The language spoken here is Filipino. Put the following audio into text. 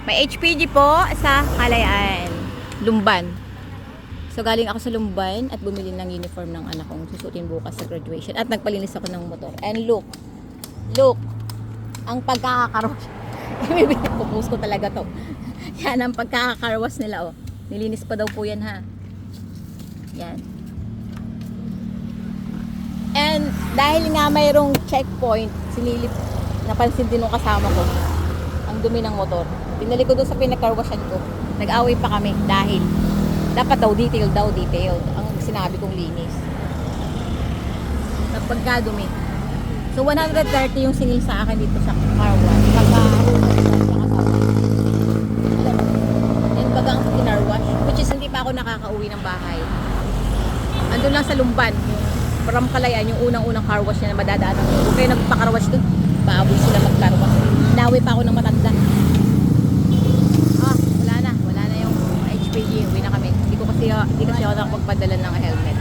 May HPG po sa Kalayaan, Lumban. So galing ako sa Lumban at bumili ng uniform ng anak kong susutin bukas sa graduation at nagpalinis ako ng motor. And look, ang pagkakakarwas. Pupost ko talaga to. Yan ang pagkakakarwas nila, oh. Nilinis pa daw po yan, ha. Yan. And dahil nga mayroong checkpoint, sinilip, napansin din nung kasama ko ang dumi ng motor. Pinali ko doon sa pinagkarwasyan ko. Nag-away pa kami dahil dapat daw detailed. Ang sinabi kong linis. Napagkadumi. So 130 yung sinil sa akin dito sa car wash. And bagang car wash, which is hindi pa ako nakakauwi ng bahay. Andun lang sa Lumban. From Kalayaan, yung unang-unang car wash na madadaanan ko. Kung kayo nagpa-car wash doon, paabot sila mag-car wash. Nawi pa ako ng matanda. Wala na yung HPG. Uwi na kami. Hindi kasi ako nakapagpadala ng helmet.